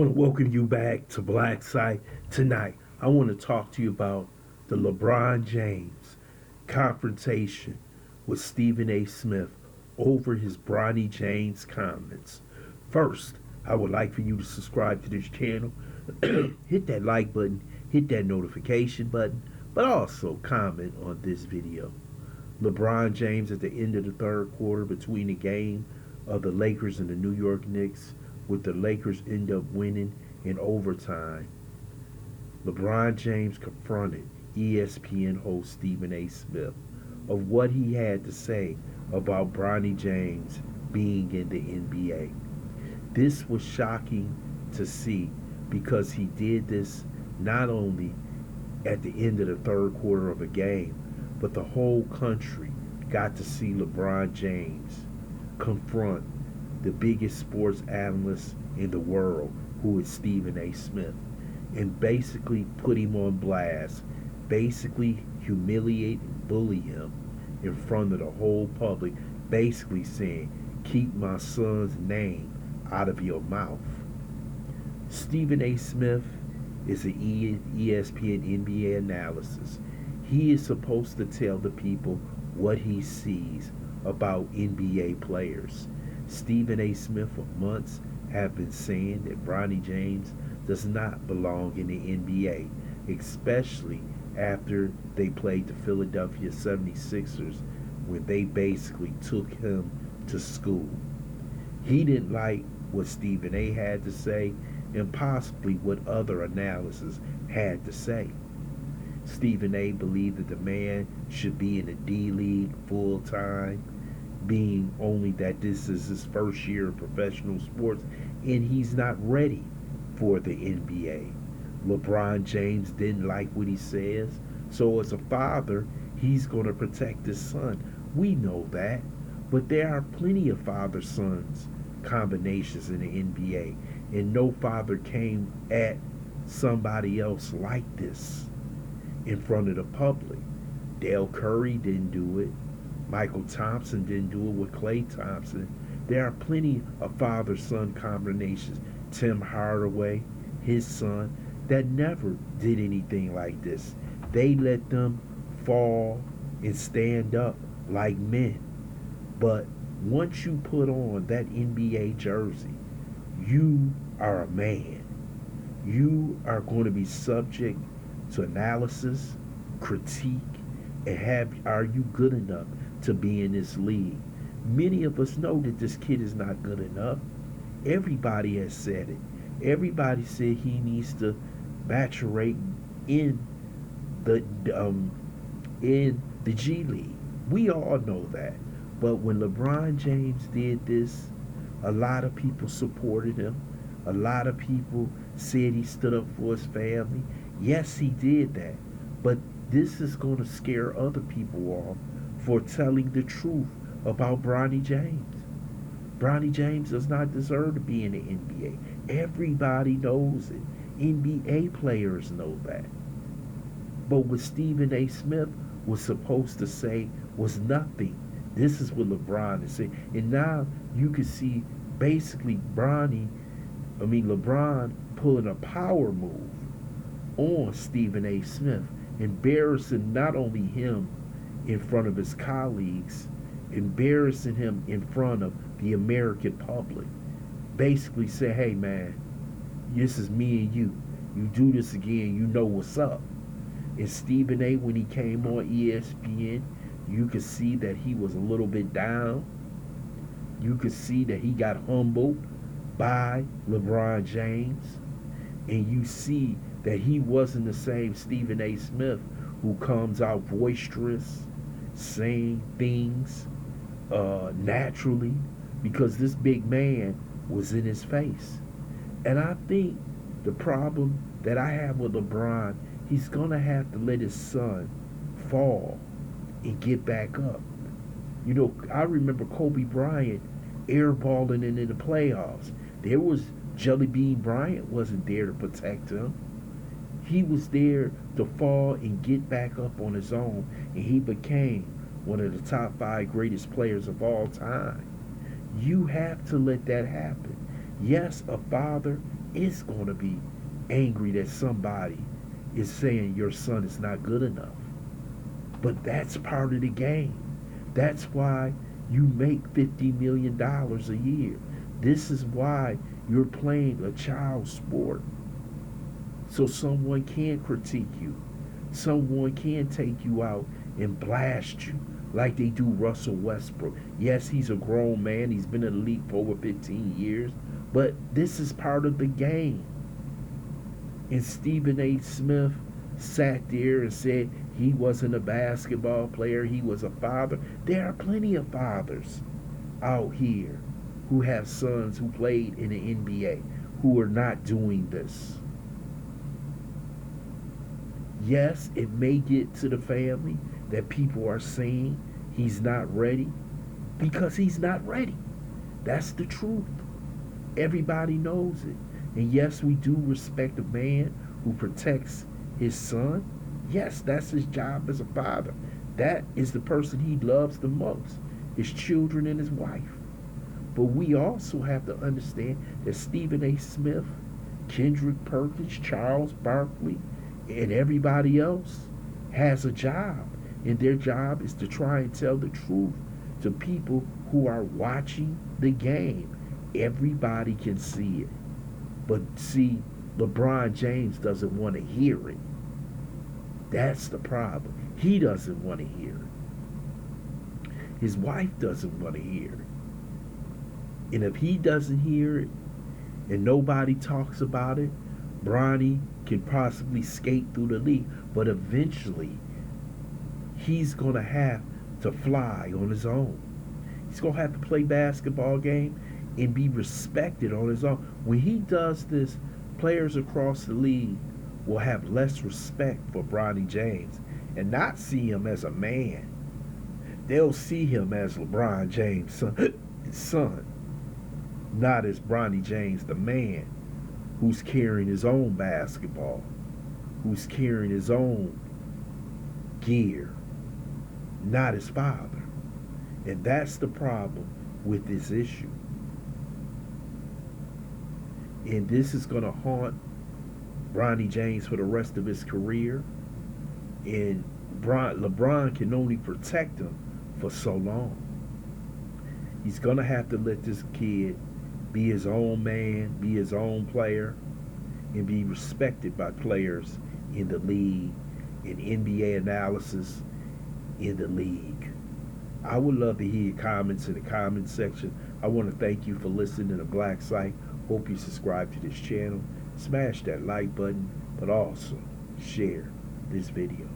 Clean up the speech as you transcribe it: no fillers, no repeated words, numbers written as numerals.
I want to welcome you back to Black Site. Tonight, I want to talk to you about the LeBron James confrontation with Stephen A. Smith over his Bronny James comments. First, I would like for you to subscribe to this channel, hit that like button, hit that notification button, but also comment on this video. LeBron James at the end of the third quarter between the game of the Lakers and the New York Knicks, with the Lakers end up winning in overtime. LeBron James confronted ESPN host Stephen A. Smith of what he had to say about Bronny James being in the NBA. This was shocking to see because he did this not only at the end of the third quarter of a game, but the whole country got to see LeBron James confront the biggest sports analyst in the world, who is Stephen A. Smith, and basically put him on blast, basically humiliate and bully him in front of the whole public, basically saying, keep my son's name out of your mouth. Stephen A. Smith is an ESPN NBA analysis. He is supposed to tell the people what he sees about NBA players. Stephen A. Smith for months have been saying that Bronny James does not belong in the NBA, especially after they played the Philadelphia 76ers when they basically took him to school. He didn't like what Stephen A. had to say and possibly what other analysts had to say. Stephen A. believed that the man should be in the D League full time, being only that this is his first year of professional sports and he's not ready for the NBA. LeBron James didn't like what he says, so as a father, he's going to protect his son. We know that, but there are plenty of father-sons combinations in the NBA, and no father came at somebody else like this in front of the public. Dale Curry didn't do it. Michael Thompson didn't do it with Klay Thompson. There are plenty of father-son combinations. Tim Hardaway, his son, that never did anything like this. They let them fall and stand up like men. But once you put on that NBA jersey, you are a man. You are going to be subject to analysis, critique, and are you good enough to be in this league? Many of us know that this kid is not good enough. Everybody has said it. Everybody said he needs to maturate in the in the G League. We all know that. But when LeBron James did this, a lot of people supported him. A lot of people said he stood up for his family. Yes, he did that. But this is going to scare other people off for telling the truth about Bronny James. Bronny James does not deserve to be in the NBA. Everybody knows it. NBA players know that. But what Stephen A. Smith was supposed to say was nothing. This is what LeBron is saying. And now you can see basically LeBron pulling a power move on Stephen A. Smith, embarrassing not only him in front of his colleagues, embarrassing him in front of the American public. Basically say, hey man, this is me and you. You do this again, you know what's up. And Stephen A., when he came on ESPN, you could see that he was a little bit down. You could see that he got humbled by LeBron James. And you see that he wasn't the same Stephen A. Smith who comes out boisterous, saying things naturally, because this big man was in his face. And I think the problem that I have with LeBron, he's going to have to let his son fall and get back up. You know, I remember Kobe Bryant airballing in the playoffs. There was Jelly Bean Bryant wasn't there to protect him. He was there to fall and get back up on his own, and he became one of the top 5 greatest players of all time. You have to let that happen. Yes, a father is going to be angry that somebody is saying your son is not good enough. But that's part of the game. That's why you make $50 million a year. This is why you're playing a child sport. So someone can critique you. Someone can take you out and blast you like they do Russell Westbrook. Yes, he's a grown man. He's been in the league for over 15 years. But this is part of the game. And Stephen A. Smith sat there and said he wasn't a basketball player, he was a father. There are plenty of fathers out here who have sons who played in the NBA who are not doing this. Yes, it may get to the family that people are saying he's not ready because he's not ready. That's the truth. Everybody knows it. And yes, we do respect a man who protects his son. Yes, that's his job as a father. That is the person he loves the most, his children and his wife. But we also have to understand that Stephen A. Smith, Kendrick Perkins, Charles Barkley, and everybody else has a job. And their job is to try and tell the truth to people who are watching the game. Everybody can see it. But see, LeBron James doesn't want to hear it. That's the problem. He doesn't want to hear it. His wife doesn't want to hear it. And if he doesn't hear it and nobody talks about it, Bronny can possibly skate through the league. But eventually, he's going to have to fly on his own. He's going to have to play basketball game and be respected on his own. When he does this, players across the league will have less respect for Bronny James and not see him as a man. They'll see him as LeBron James' son, not as Bronny James, the man who's carrying his own basketball, who's carrying his own gear, not his father. And that's the problem with this issue. And this is going to haunt Bronny James for the rest of his career. And LeBron can only protect him for so long. He's going to have to let this kid be his own man, be his own player, and be respected by players in the league, in NBA analysis in the league. I would love to hear your comments in the comment section. I want to thank you for listening to Black Site. Hope you subscribe to this channel. Smash that like button, but also share this video.